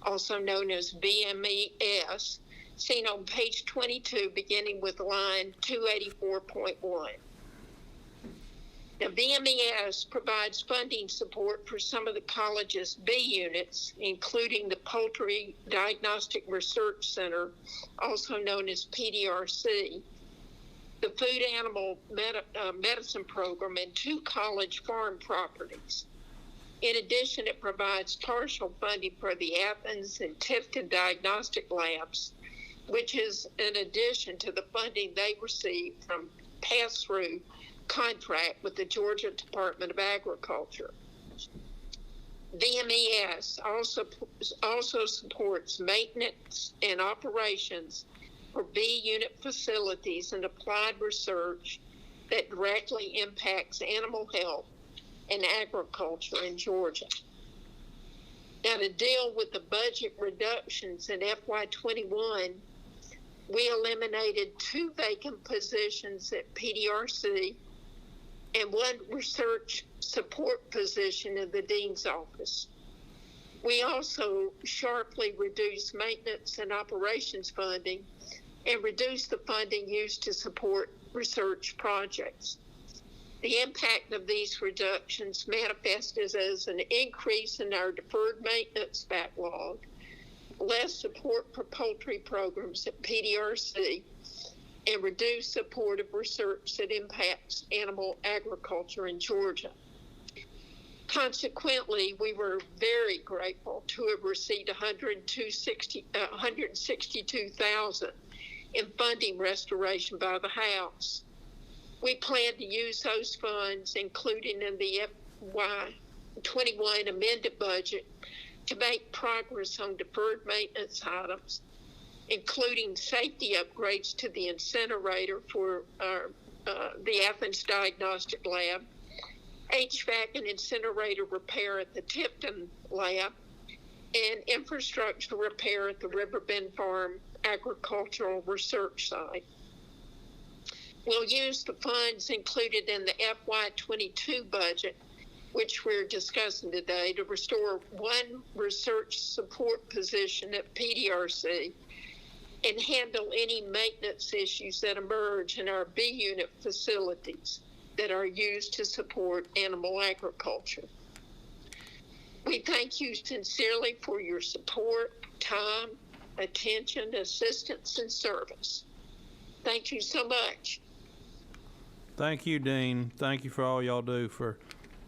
Speaker 10: also known as VMES, seen on page 22, beginning with line 284.1. Now, VMES provides funding support for some of the college's B units, including the Poultry Diagnostic Research Center, also known as PDRC, the Food Animal Medicine Program, and 2 college farm properties. In addition, it provides partial funding for the Athens and Tifton Diagnostic Labs, which is in addition to the funding they receive from pass-through contract with the Georgia Department of Agriculture. VMES also supports maintenance and operations for B unit facilities and applied research that directly impacts animal health and agriculture in Georgia. Now, to deal with the budget reductions in FY21, we eliminated 2 vacant positions at PDRC and one research support position in the dean's office. We also sharply reduced maintenance and operations funding and reduced the funding used to support research projects. The impact of these reductions manifested as an increase in our deferred maintenance backlog, less support for poultry programs at PDRC, and reduced support of research that impacts animal agriculture in Georgia. Consequently, we were very grateful to have received $162,000 in funding restoration by the House. We plan to use those funds, including in the FY21 amended budget, to make progress on deferred maintenance items, including safety upgrades to the incinerator for the Athens Diagnostic Lab, HVAC and incinerator repair at the Tipton Lab, and infrastructure repair at the Riverbend Farm Agricultural Research Site. We'll use the funds included in the FY22 budget, which we're discussing today, to restore one research support position at PDRC and handle any maintenance issues that emerge in our B unit facilities that are used to support animal agriculture. We thank you sincerely for your support, time, attention, assistance, and service. Thank you so much.
Speaker 1: Thank you, Dean. Thank you for all y'all do for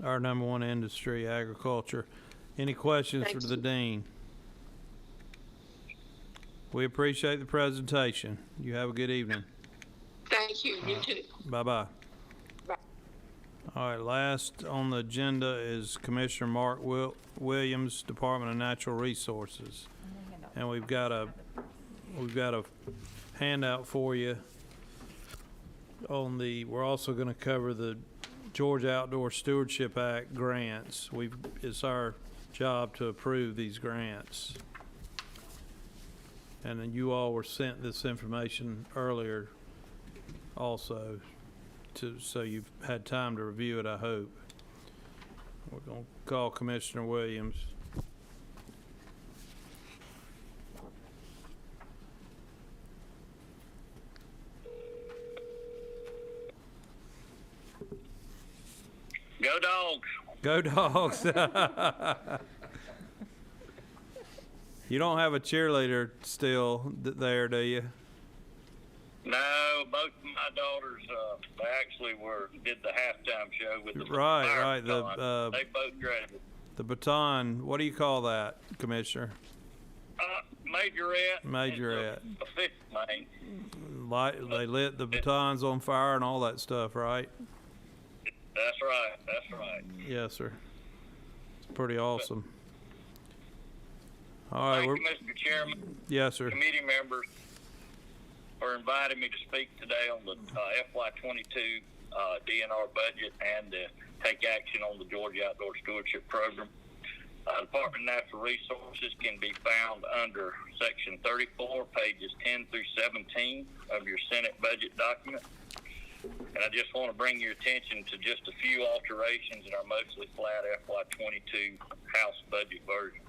Speaker 1: our number one industry, agriculture. Any questions for the Dean? We appreciate the presentation. You have a good evening.
Speaker 10: Thank you. You too.
Speaker 1: Bye-bye.
Speaker 10: Bye.
Speaker 1: All right, last on the agenda is Commissioner Mark Williams, Department of Natural Resources. And we've got a handout for you on we're also going to cover the Georgia Outdoor Stewardship Act grants. It's our job to approve these grants. And then you all were sent this information earlier also, so you've had time to review it, I hope. We're going to call Commissioner Williams.
Speaker 9: Go Dogs.
Speaker 1: Go Dogs. You don't have a cheerleader still there, do you?
Speaker 9: No, both of my daughters, they actually did the halftime show with the
Speaker 1: Right.
Speaker 9: baton. They both graduated.
Speaker 1: The baton, what do you call that, Commissioner?
Speaker 9: Majorette.
Speaker 1: Majorette.
Speaker 9: A fifth name.
Speaker 1: They lit the batons on fire and all that stuff, right?
Speaker 9: That's right. That's right.
Speaker 1: Yes, sir. It's pretty awesome. All right.
Speaker 9: Thank you, Mr. Chairman.
Speaker 1: Yes, sir.
Speaker 9: Committee members for inviting me to speak today on the FY22 DNR budget and to take action on the Georgia Outdoor Stewardship Program. Department of Natural Resources can be found under Section 34, pages 10 through 17 of your Senate budget document. And I just want to bring your attention to just a few alterations in our mostly flat FY22 House budget version.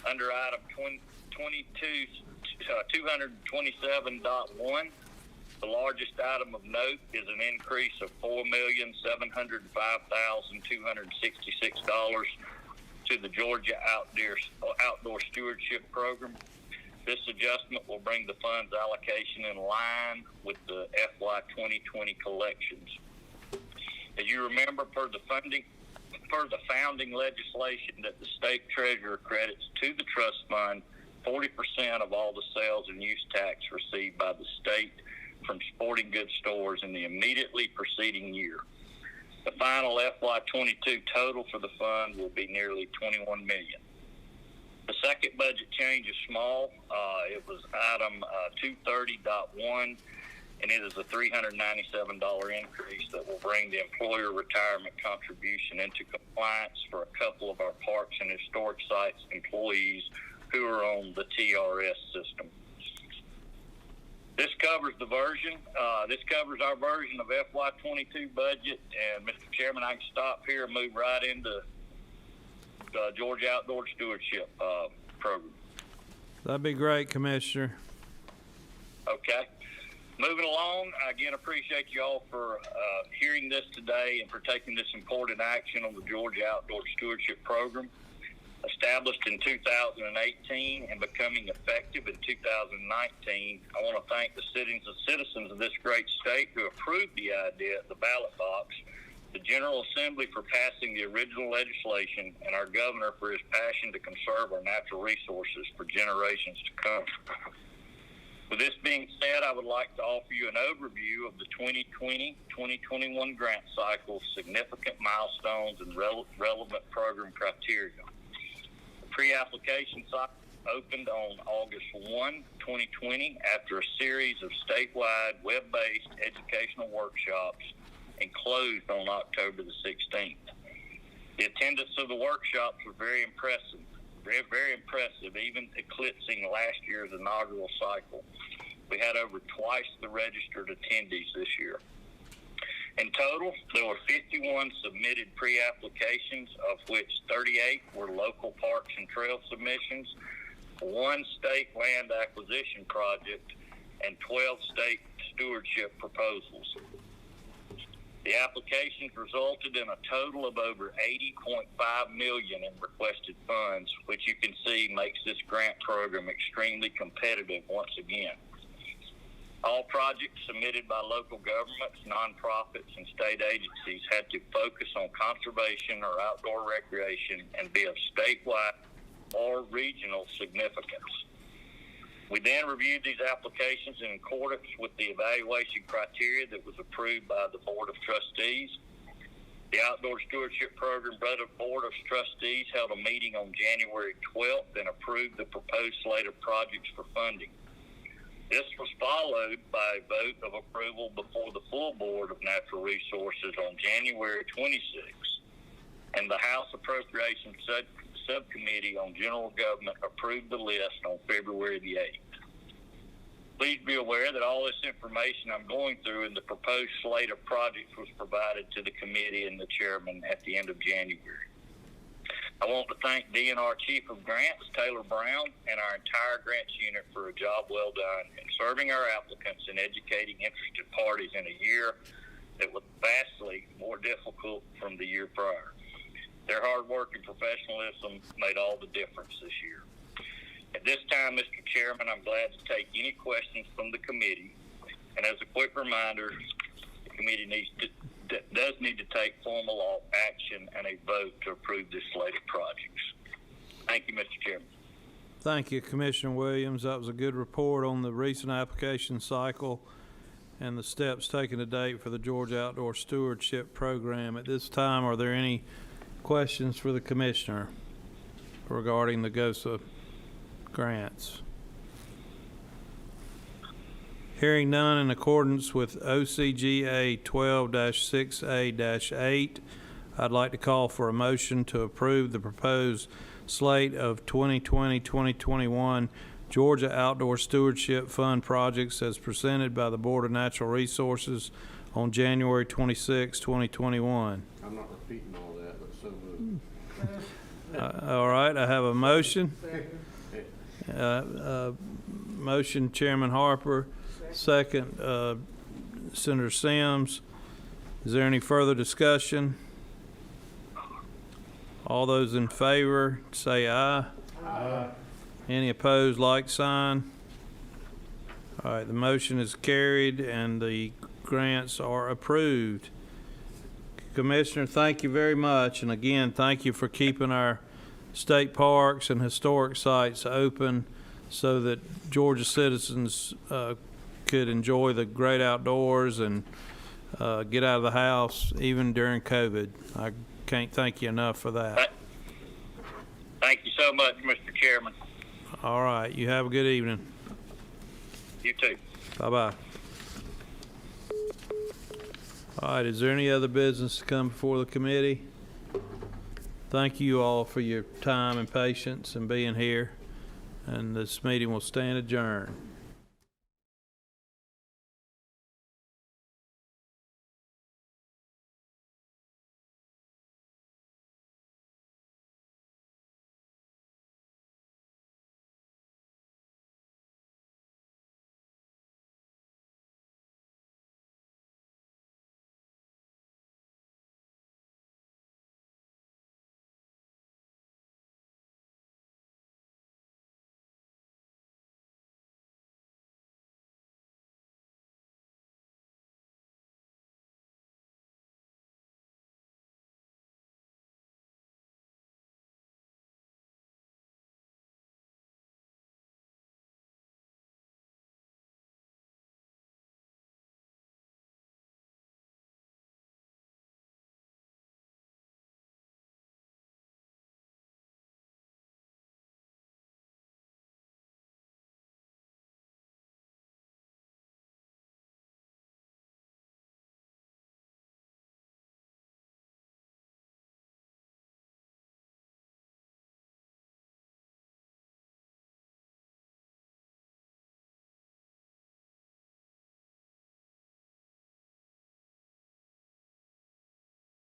Speaker 9: Under item 227.1, the largest item of note is an increase of $4,705,266 to the Georgia Outdoor Stewardship Program. This adjustment will bring the funds allocation in line with the FY 2020 collections. As you remember, per the founding legislation that the state treasurer credits to the trust fund 40% of all the sales and use tax received by the state from sporting goods stores in the immediately preceding year. The final FY 22 total for the fund will be nearly $21 million. The second budget change is small. It was item 230.1, and it is a $397 increase that will bring the employer retirement contribution into compliance for a couple of our parks and historic sites employees who are on the TRS system.
Speaker 11: This covers the version. This covers our version of FY22 budget. And Mr. Chairman, I can stop here and move right into the Georgia Outdoor Stewardship program.
Speaker 1: That'd be great, Commissioner.
Speaker 11: Okay. Moving along, I again appreciate you all for hearing this today and for taking this important action on the Georgia Outdoor Stewardship Program. Established in 2018 and becoming effective in 2019, I want to thank the citizens of this great state who approved the idea at the ballot box, the General Assembly for passing the original legislation, and our governor for his passion to conserve our natural resources for generations to come. With this being said, I would like to offer you an overview of the 2020-2021 grant cycle, significant milestones, and relevant program criteria. The pre-application cycle opened on August 1, 2020 after a series of statewide web-based educational workshops and closed on October the 16th. The attendance of the workshops was very impressive, even eclipsing last year's inaugural cycle. We had over twice the registered attendees this year. In total, there were 51 submitted pre-applications, of which 38 were local parks and trail submissions, 1 state land acquisition project, and 12 state stewardship proposals. The applications resulted in a total of over $80.5 million in requested funds, which you can see makes this grant program extremely competitive once again. All projects submitted by local governments, nonprofits, and state agencies had to focus on conservation or outdoor recreation and be of statewide or regional significance. We then reviewed these applications in accordance with the evaluation criteria that was approved by the Board of Trustees. The Outdoor Stewardship Program Board of Trustees held a meeting on January 12th and approved the proposed slate of projects for funding. This was followed by a vote of approval before the full Board of Natural Resources on January 26th, and the House Appropriations Subcommittee on General Government approved the list on February the 8th. Please be aware that all this information I'm going through in the proposed slate of projects was provided to the committee and the chairman at the end of January. I want to thank DNR Chief of Grants, Taylor Brown, and our entire grants unit for a job well done in serving our applicants and educating interested parties in a year that was vastly more difficult from the year prior. Their hard work and professionalism made all the difference this year. At this time, Mr. Chairman, I'm glad to take any questions from the committee. And as a quick reminder, the committee does need to take formal action and a vote to approve this slate of projects. Thank you, Mr. Chairman.
Speaker 1: Thank you, Commissioner Williams. That was a good report on the recent application cycle and the steps taken to date for the Georgia Outdoor Stewardship Program. At this time, are there any questions for the Commissioner regarding the GOSA grants? Hearing none, in accordance with OCGA 12-6A-8, I'd like to call for a motion to approve the proposed slate of 2020-2021 Georgia Outdoor Stewardship Fund projects as presented by the Board of Natural Resources on January 26, 2021.
Speaker 12: I'm not repeating all that, but so moved.
Speaker 1: All right, I have a motion. Motion, Chairman Harper. Second, Senator Sims. Is there any further discussion? All those in favor say aye. Aye. Any opposed, like sign. All right, the motion is carried and the grants are approved. Commissioner, thank you very much. And again, thank you for keeping our state parks and historic sites open so that Georgia citizens could enjoy the great outdoors and get out of the house even during COVID. I can't thank you enough for that.
Speaker 11: Thank you so much, Mr. Chairman.
Speaker 1: All right, you have a good evening.
Speaker 11: You too.
Speaker 1: Bye-bye. All right, is there any other business to come before the committee? Thank you all for your time and patience and being here, and this meeting will stand adjourned.